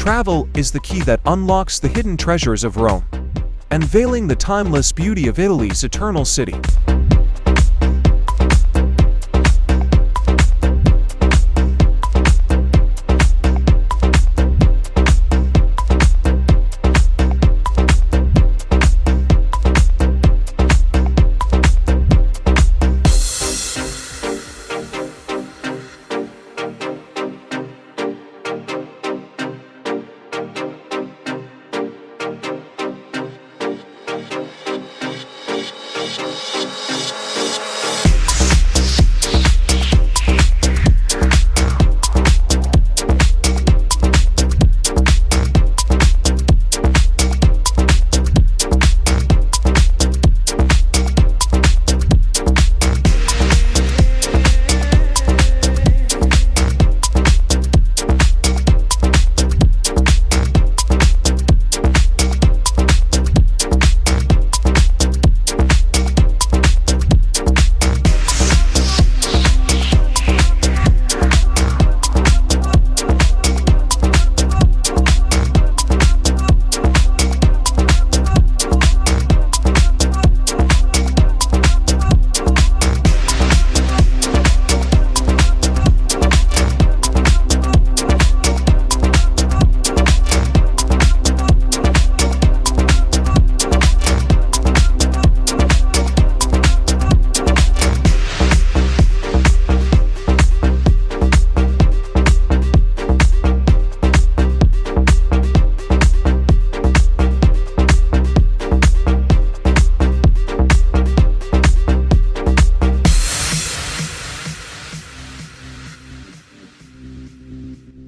Travel is the key that unlocks the hidden treasures of Rome, unveiling the timeless beauty of Italy's eternal city.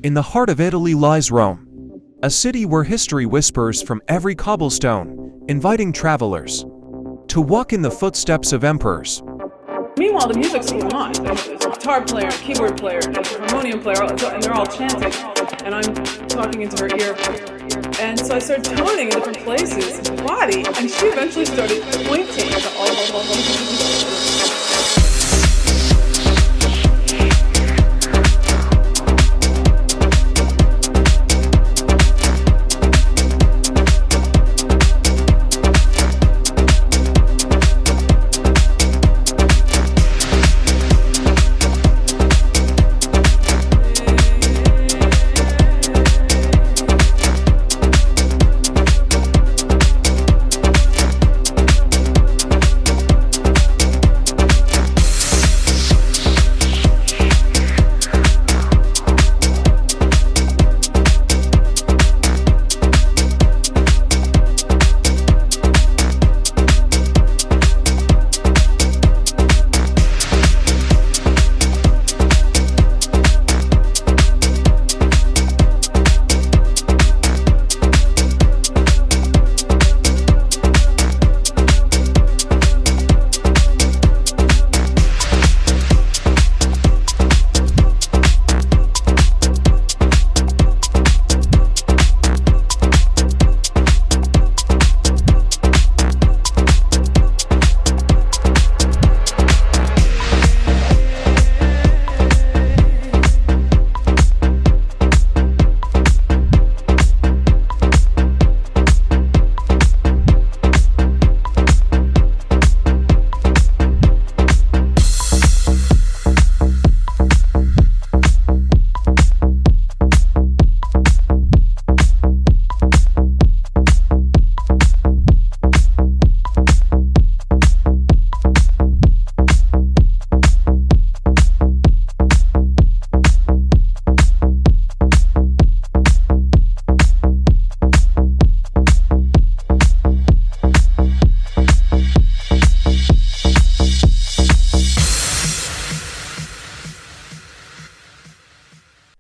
In the heart of Italy lies Rome, a city where history whispers from every cobblestone, inviting travelers to walk in the footsteps of emperors. Meanwhile, the music's going on. There's a guitar player, a keyboard player, a harmonium player, and they're all chanting. And I'm talking into her ear. And so I started toning in different places, body, and she eventually started pointing to all.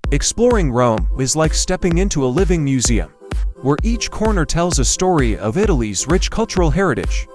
Exploring Rome is like stepping into a living museum, where each corner tells a story of Italy's rich cultural heritage.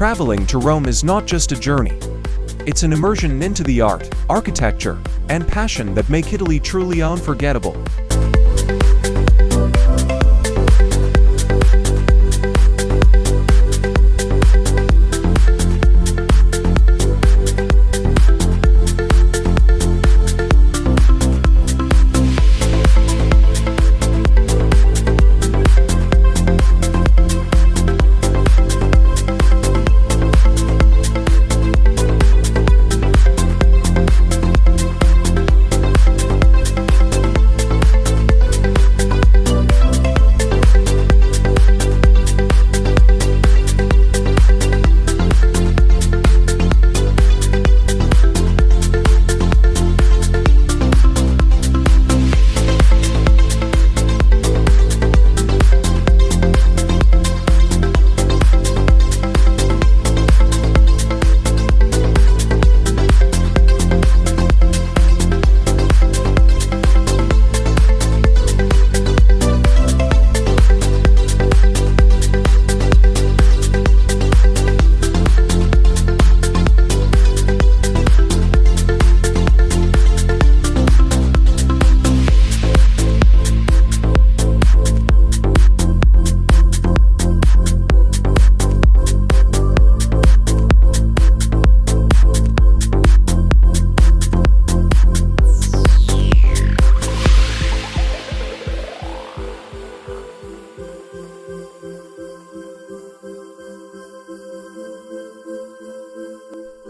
traveling to Rome is not just a journey. It's an immersion into the art, architecture, and passion that make Italy truly unforgettable.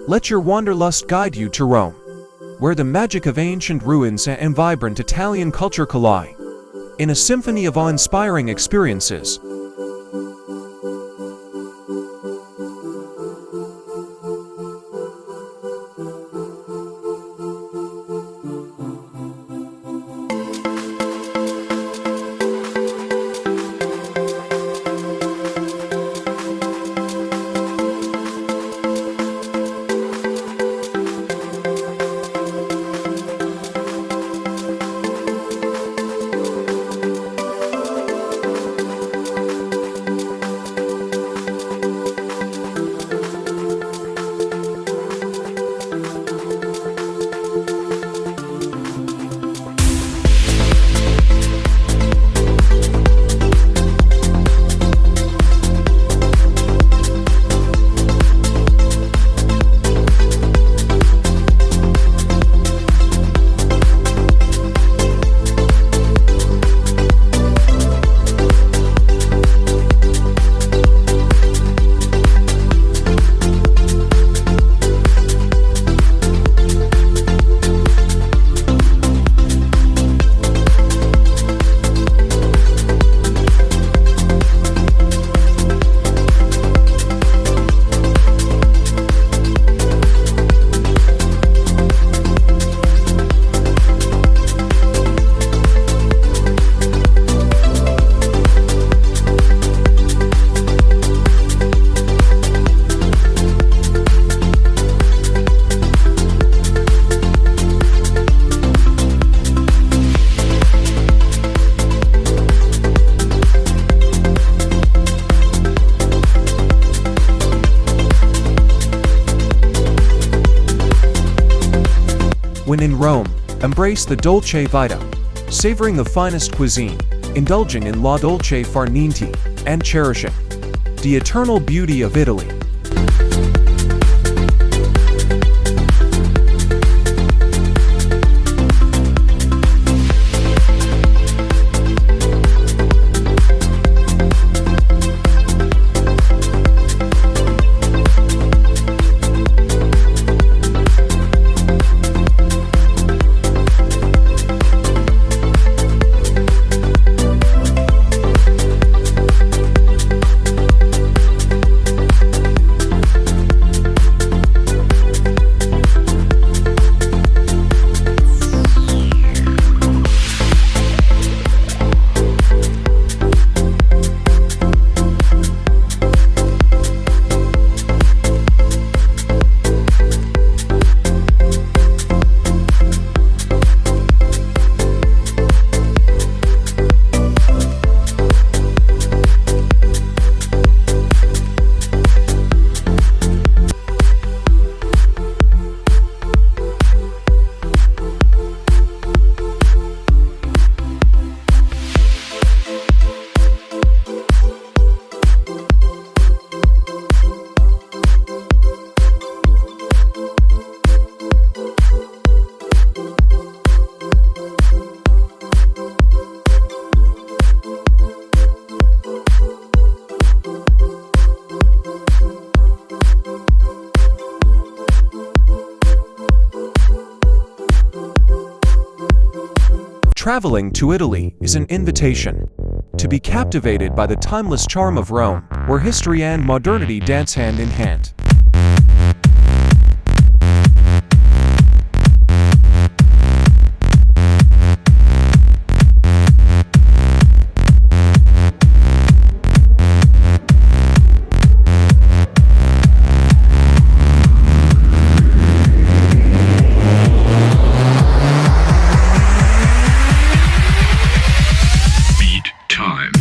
Let your wanderlust guide you to Rome, where the magic of ancient ruins and vibrant Italian culture collide in a symphony of awe-inspiring experiences. When in Rome, embrace the dolce vita, savoring the finest cuisine, indulging in la dolce far niente, and cherishing the eternal beauty of Italy. Traveling to Italy is an invitation to be captivated by the timeless charm of Rome, where history and modernity dance hand in hand. Time.